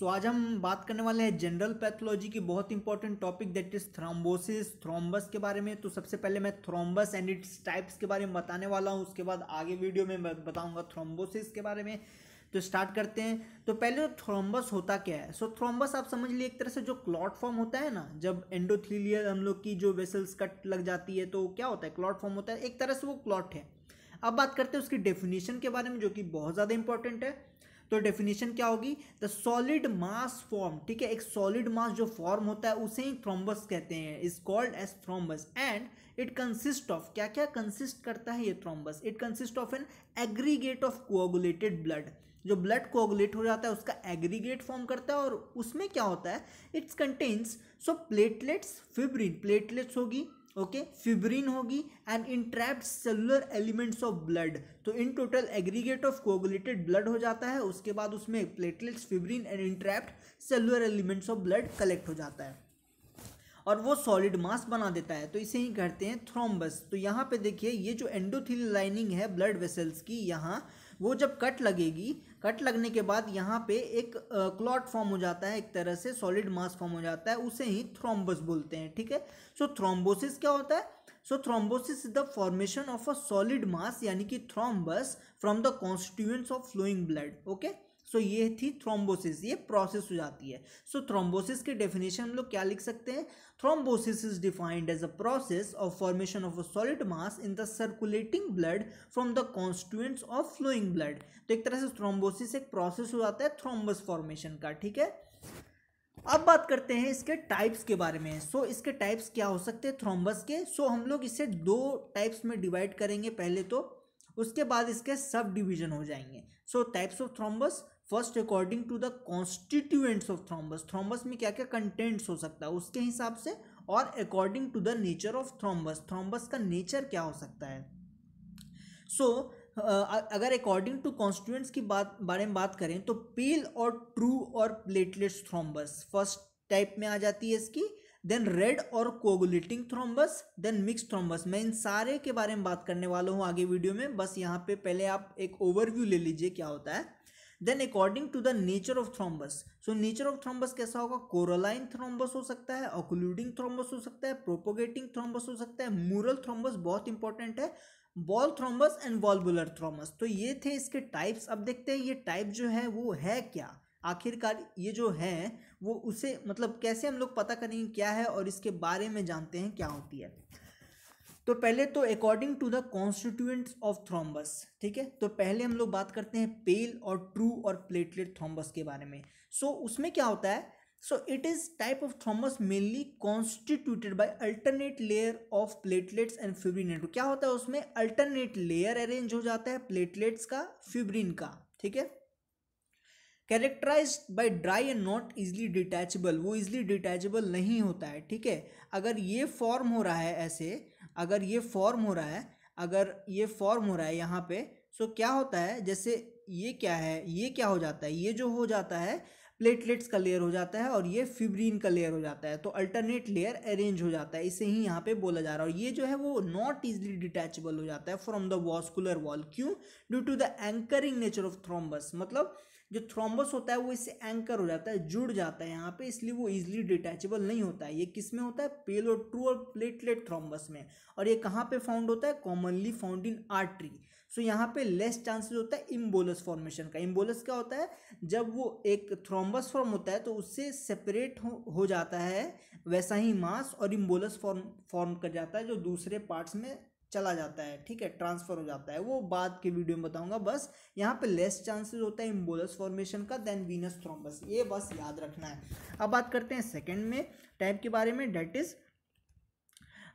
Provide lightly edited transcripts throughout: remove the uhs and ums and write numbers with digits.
सो आज हम बात करने वाले हैं जनरल पैथोलॉजी की बहुत important topic that is thrombosis thrombus के बारे में। तो सबसे पहले मैं थ्रोम्बस एंड इट्स टाइप्स के बारे में बताने वाला हूं, उसके बाद आगे वीडियो में मैं बताऊंगा थ्रोम्बोसिस के बारे में। तो स्टार्ट करते हैं। तो पहले तो थ्रोम्बस होता क्या है। सो थ्रोम्बस आप समझ लिए एक तरह से जो क्लॉट फॉर्म होता है ना, जब एंडोथेलियल हम लोग की जो वेसल्स कट लग जाती है तो क्या होता है, क्लॉट फॉर्म होता है, एक तरह से वो क्लॉट है। अब बात करते हैं उसकी डेफिनेशन के बारे में जो कि बहुत ज़्यादा इंपॉर्टेंट है। तो डेफिनेशन क्या होगी, द सॉलिड मास फॉर्म, ठीक है, एक सॉलिड मास जो फॉर्म होता है उसे ही थ्रोम्बस कहते हैं, is called as thrombus and it consist of, क्या क्या कंसिस्ट करता है ये thrombus, it consist of an aggregate of coagulated blood. जो ब्लड कोआगुलेट हो जाता है उसका एग्रीगेट फॉर्म करता है और उसमें क्या होता है, it's contains so platelets, fibrin, platelets होगी, ओके, फिब्रिन होगी and entrapped cellular elements of blood. तो इन total aggregate of coagulated blood हो जाता है, उसके बाद उसमें platelets, fibrin and entrapped cellular elements of blood collect हो जाता है और वो सॉलिड मास बना देता है। तो इसे ही कहते हैं थ्रोम्बस। तो यहाँ पे देखिए ये जो एंडोथेलियल लाइनिंग है ब्लड वेसल्स की, यहाँ वो जब कट लगेगी, कट लगने के बाद यहाँ पे एक क्लॉट फॉर्म हो जाता है, एक तरह से सॉलिड मास फॉर्म हो जाता है, उसे ही थ्रोम्बस बोलते हैं, ठीक है। सो थ्रोम्बोसिस क्या होता है, so thrombosis is the formation of a solid mass यानी कि thrombus from the constituents of flowing blood, okay. So ये थी थ्रोम्बोसिस, ये प्रोसेस हो जाती है। सो थ्रोम्बोसिस की डेफिनेशन हम लोग क्या लिख सकते हैं, thrombosis is defined as a process of formation of a solid mass in the circulating blood from the constituents of flowing blood. तो एक तरह से थ्रोम्बोसिस एक प्रोसेस हो जाता है थ्रोम्बस फॉर्मेशन का, ठीक है। अब बात करते हैं इसके टाइप्स के बारे में। सो इसके टाइप्स क्या हो सकते हैं थ्रोम्बस के। सो हम लोग इसे दो टाइप्स में डिवाइड करेंगे पहले तो, उसके बाद इसके सब डिवीजन हो जाएंगे। So types of thrombus, first according to the constituents of thrombus, thrombus में क्या क्या कंटेंट्स हो सकता है उसके हिसाब से, और according to the nature of thrombus, thrombus का नेचर क्या हो सकता है। सो अगर अकॉर्डिंग टू कॉन्स्टिट्यूएंट्स की बारे में बात करें तो पेल और ट्रू और प्लेटलेट्स थ्रोम्बस फर्स्ट टाइप में आ जाती है इसकी। देन रेड और coagulating thrombus, then mix thrombus. मैं इन सारे के बारे में बात करने वाला हूँ आगे वीडियो में, बस यहाँ पे पहले आप एक ओवरव्यू ले लीजिए क्या होता है। Then according to the nature of thrombus, so nature of thrombus कैसा होगा, कोरोलाइन थ्रोम्बस हो सकता है, ऑक्लूडिंग थ्रोम्बस हो सकता है, प्रोपोगेटिंग थ्रोम्बस हो सकता है, मूरल थ्रोम्बस बहुत इंपॉर्टेंट है, बॉल थ्रोम्बस एंड वॉल्वुलर थ्रोम्बस। तो ये थे इसके टाइप्स। अब देखते हैं ये टाइप जो है वो है क्या, आखिरकार ये जो है वो उसे मतलब कैसे हम लोग पता करेंगे क्या है और इसके बारे में जानते हैं क्या होती है। तो पहले तो according to the constituents of thrombus, ठीक है। तो पहले हम लोग बात करते हैं पेल और ट्रू और प्लेटलेट थ्रोम्बस के बारे में। सो उसमें क्या होता है, so it is type of thrombus mainly constituted by alternate layer of platelets and fibrin network। क्या होता है उसमें, alternate layer अरेंज हो जाता है प्लेटलेट्स का, फिब्रिन का, ठीक है। Characterised by dry and not easily detachable, वो इजली डिटैचेबल नहीं होता है, ठीक है। अगर ये फॉर्म हो रहा है ऐसे, अगर ये फॉर्म हो रहा है, अगर ये फॉर्म हो रहा है यहाँ पे, सो क्या होता है, जैसे ये क्या है, ये क्या हो जाता है, ये जो हो जाता है प्लेटलेट्स का लेयर हो जाता है और ये फिब्रिन का लेयर हो जाता है। तो अल्टरनेट लेयर अरेंज हो जाता है, इसे ही यहाँ पे बोला जा रहा है। और ये जो है वो नॉट इजली डिटैचेबल हो जाता है फ्रॉम द वॉस्कुलर वॉल, क्यों, due to the anchoring nature of thrombus, मतलब जो थ्रोम्बस होता है वो इससे एंकर हो जाता है, जुड़ जाता है यहाँ पे, इसलिए वो इजीली डिटैचेबल नहीं होता है। ये किस में होता है, पेल और ट्रू और प्लेटलेट थ्रोम्बस में। और ये कहाँ पे फाउंड होता है, कॉमनली फाउंड इन आर्टरी। सो यहाँ पे लेस चांसेस होता है इम्बोलस फॉर्मेशन का। इम्बोलस क्या होता है, जब वो एक थ्रोम्बस फॉर्म होता है तो उससे सेपरेट हो जाता है वैसा ही मास, और इम्बोलस फॉर्म कर जाता है जो दूसरे पार्ट्स में चला जाता है, ठीक है, ट्रांसफर हो जाता है, वो बाद के वीडियो में बताऊंगा। बस यहाँ पे लेस चांसेस होता है इम्बोलस फॉर्मेशन का देन वीनस थ्रोम्बस, ये बस याद रखना है। अब बात करते हैं सेकेंड में टाइप के बारे में, डेट इज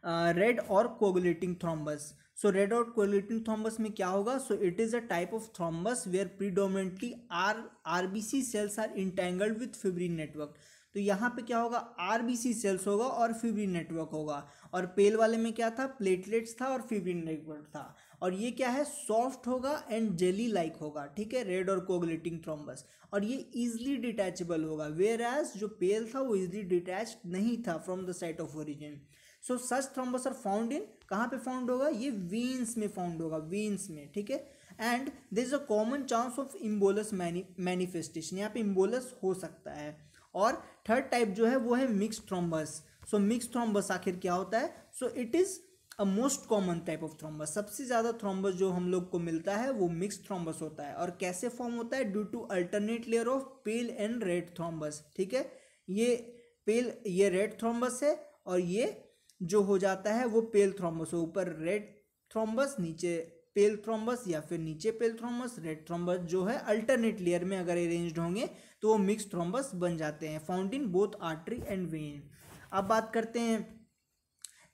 रेड और कोगुलेटिंग थ्रोम्बस। सो रेड और कोगुलेटिंग थ्रोम्बस में क्या होगा, so it is a type of thrombus where predominantly RBC cells are entangled with fibrin network. तो यहाँ पे क्या होगा, आरबीसी सेल्स होगा और फिब्रिन नेटवर्क होगा। और पेल वाले में क्या था, प्लेटलेट्स था और फिब्रिन नेटवर्क था। और ये क्या है, सॉफ्ट होगा एंड जेली लाइक होगा, ठीक है, रेड और कोगुलेटिंग थ्रोम्बस। और ये इजिली डिटैचेबल होगा, वेयर एज जो पेल था वो इजिली डिटैच नहीं था from the site of origin. So such thrombus are found in, कहाँ पे फाउंड होगा, ये वेन्स में फाउंड होगा, वेन्स में, ठीक है। And there is a common chance of embolus manifestation, यहाँ पे इम्बोलस हो सकता है। और थर्ड टाइप जो है वो है mixed thrombus. So mixed thrombus आखिर क्या होता है? So it is a most common type of thrombus. सबसे ज़्यादा थ्रोम्बस जो हम लोग को मिलता है वो मिक्स्ड थ्रोम्बस होता है। और कैसे फॉर्म होता है? Due to alternate layer of pale and red thrombus. ठीक है, ये रेड थ्रोम्बस है और ये जो हो जाता है वो पेल थ्रोम्बस हो, ऊपर रेड थ्रोम्बस नीचे पेल थ्रोम्बस, या फिर नीचे पेल थ्रोम्बस रेड थ्रोम्बस जो है अल्टरनेट लेयर में अगर अरेंज्ड होंगे तो वो मिक्स्ड थ्रोम्बस बन जाते हैं, found in both artery and when. अब बात करते हैं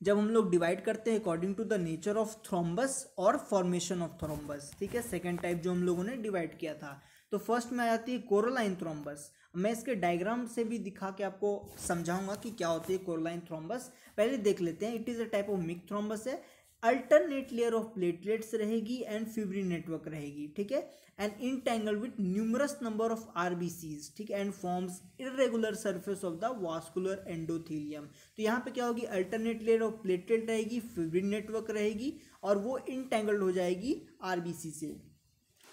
जब हम लोग डिवाइड करते हैं according to the nature of thrombus और फॉर्मेशन ऑफ थ्रोम्बस। ठीक है, सेकेंड टाइप जो हम लोगों ने डिवाइड किया था। तो फर्स्ट में आ जाती है कोरोलाइन थ्रोम्बस। मैं इसके डायग्राम से भी दिखा के आपको समझाऊंगा कि क्या होती है कोरोलाइन थ्रोम्बस। पहले देख लेते हैं। It is a type of mixed thrombus है। अल्टरनेट लेयर ऑफ प्लेटलेट्स रहेगी एंड फिब्रिन नेटवर्क रहेगी। ठीक है, and entangle with numerous number of RBCs. ठीक है, and forms irregular surface of the vascular endothelium. तो यहाँ पे क्या होगी? अल्टरनेट लेयर ऑफ प्लेटलेट रहेगी, फिब्रिन नेटवर्क रहेगी और वो इंटैंगल्ड हो जाएगी आरबीसी से।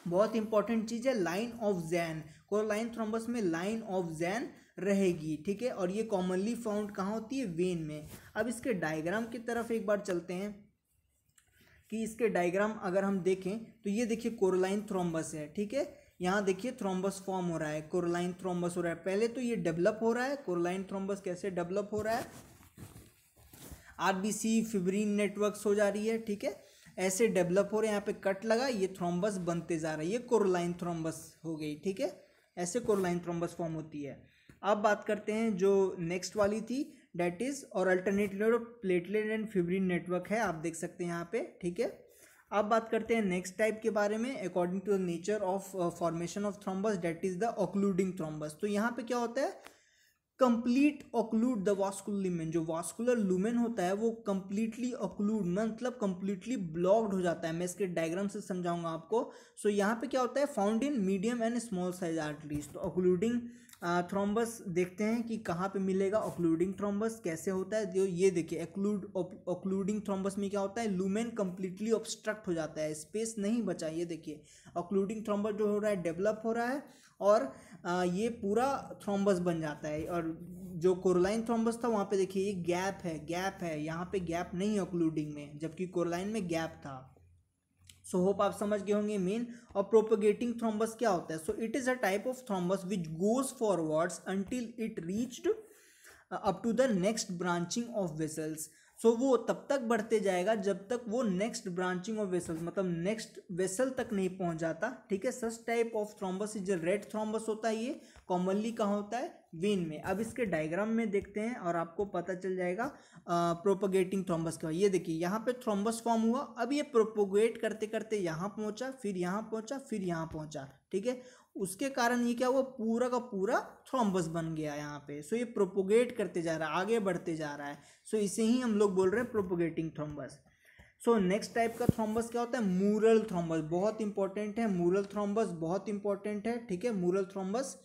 बहुत इंपॉर्टेंट चीज़ है लाइन ऑफ जैन। कोरोलाइन थ्रोम्बस में लाइन ऑफ जैन रहेगी। ठीक है, और ये कॉमनली फाउंड कहाँ होती है? वेन में। अब इसके डायग्राम की तरफ एक बार चलते हैं कि इसके डायग्राम अगर हम देखें तो ये देखिए कोरोलाइन थ्रोम्बस है। ठीक है, यहाँ देखिए थ्रोम्बस फॉर्म हो रहा है, कोरोलाइन थ्रोम्बस हो रहा है। पहले तो ये डेवलप हो रहा है। कोरोलाइन थ्रोम्बस कैसे डेवलप हो रहा है? आरबीसी फिब्रिन नेटवर्क्स हो जा रही है। ठीक है, ऐसे डेवलप हो रहे हैं। यहाँ पे कट लगा, ये थ्रोम्बस बनते जा रहा है, ये कोरोलाइन थ्रोम्बस हो गई। ठीक है, ऐसे कोरोलाइन थ्रोम्बस फॉर्म होती है। अब बात करते हैं जो नेक्स्ट वाली थी, डेट इज और alternate layer of platelet and fibrin network है, आप देख सकते हैं यहाँ पे। ठीक है, अब बात करते हैं नेक्स्ट टाइप के बारे में। According to the nature of formation of thrombus, that is the occluding thrombus. तो यहाँ पे क्या होता है? Complete occlude the vascular lumen. जो वास्कुलर लुमेन होता है वो कंप्लीटली ऑक्लूड मतलब कंप्लीटली ब्लॉक्ड हो जाता है। मैं इसके डायग्राम से समझाऊंगा आपको। सो यहाँ पे क्या होता है? Found in medium and small size arteries. तो ऑक्लूडिंग थ्रोम्बस देखते हैं कि कहाँ पे मिलेगा। ऑक्लूडिंग थ्रोम्बस कैसे होता है? जो ये देखिए ऑक्लूडिंग थ्रोम्बस में क्या होता है? लुमेन कंप्लीटली ऑब्स्ट्रक्ट हो जाता है, स्पेस नहीं बचा। ये देखिए ऑक्लूडिंग थ्रोम्बस जो हो रहा है डेवलप हो रहा है और ये पूरा थ्रोम्बस बन जाता है। और जो कोरोलाइन थ्रोम्बस था वहाँ पे देखिए ये गैप है, यहाँ पे गैप नहीं है ऑक्लूडिंग में, जबकि कोरोलाइन में गैप था। सो होप आप समझ गए होंगे मेन। और प्रोपगेटिंग थ्रोम्बस क्या होता है? So it is a type of thrombus which goes forwards until it reached up to the next branching of vessels. So वो तब तक बढ़ते जाएगा जब तक वो नेक्स्ट ब्रांचिंग ऑफ वेसल्स मतलब नेक्स्ट वेसल तक नहीं पहुंच जाता। ठीक है, सच टाइप ऑफ थ्रोम्बस जो रेड थ्रोम्बस होता है ये कॉमनली कहाँ होता है? वेन में। अब इसके डायग्राम में देखते हैं और आपको पता चल जाएगा प्रोपोगेटिंग थ्रोम्बस का। ये देखिए यहाँ पे थ्रोम्बस फॉर्म हुआ, अब ये प्रोपोगेट करते करते यहाँ पहुँचा, फिर यहाँ पहुँचा, फिर यहाँ पहुँचा। ठीक है, उसके कारण ये क्या हुआ? पूरा का पूरा थ्रोम्बस बन गया यहाँ पे। सो ये प्रोपोगेट करते जा रहा है, आगे बढ़ते जा रहा है। सो इसे ही हम लोग बोल रहे हैं propagating thrombus. So next type का थ्रोम्बस क्या होता है? Mural thrombus. बहुत इंपॉर्टेंट है मूरल थ्रोम्बस, बहुत इंपॉर्टेंट है। ठीक है, mural thrombus.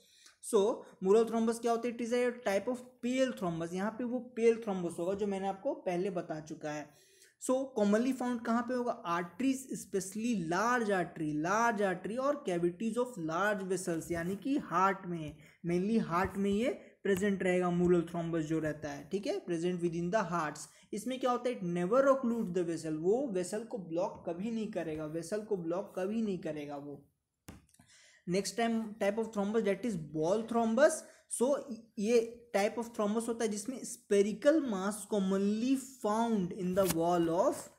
So mural thrombus क्या होता है? It is a type of pale thrombus. यहाँ पे वो पेल थ्रोम्बस होगा जो मैंने आपको पहले बता चुका है। सो कॉमनली फाउंड कहाँ पे होगा? आर्टरीज, स्पेशली लार्ज आर्टरी और कैविटीज ऑफ लार्ज वेसल्स, यानी कि हार्ट में, मेनली हार्ट में ये प्रेजेंट रहेगा मूरल थ्रोम्बस जो रहता है। ठीक है, present with in the hearts. इसमें क्या होता है? It never occlude the vessel. वो वेसल को ब्लॉक कभी नहीं करेगा, वेसल को ब्लॉक कभी नहीं करेगा वो। Next type of thrombus that is ball thrombus. So ये टाइप ऑफ थ्रोम्बस होता है जिसमें spherical mass commonly found in the wall of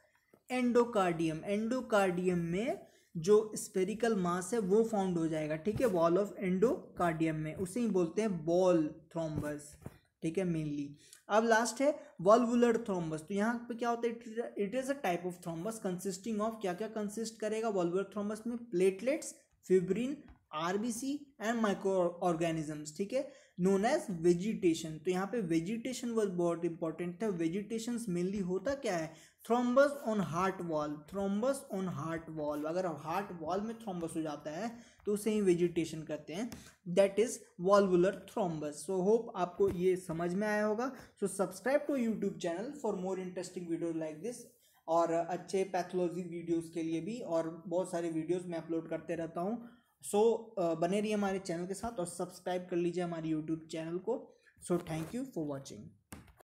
endocardium. Endocardium में जो स्पेरिकल मास है वो फाउंड हो जाएगा। ठीक है, वॉल ऑफ एंडोकार्डियम में, उसे ही बोलते हैं बॉल थ्रोम्बस। ठीक है, मेनली। अब लास्ट है वॉल्वुलर थ्रोम्बस। तो यहाँ पे क्या होता है? It is a type of thrombus consisting of, क्या क्या कंसिस्ट करेगा वॉल्वुलर थ्रोम्बस में? Platelets, fibrin, RBC and micro organisms. ठीक है, नोन एज वेजिटेशन। तो यहाँ पे वेजिटेशन वर्ड बहुत इंपॉर्टेंट है। वेजिटेशन मेनली होता क्या है? Thrombus on heart wall, thrombus on heart wall. अगर हार्ट वॉल में थ्रोम्बस हो जाता है तो उसे ही वेजिटेशन कहते हैं, that is वॉल्वुलर thrombus. So hope आपको ये समझ में आया होगा। So subscribe to YouTube channel for more interesting video like this. और अच्छे पैथोलॉजी वीडियोस के लिए भी, और बहुत सारे वीडियोस मैं अपलोड करते रहता हूँ। सो बने रहिए हमारे चैनल के साथ और सब्सक्राइब कर लीजिए हमारे यूट्यूब चैनल को। So thank you for watching.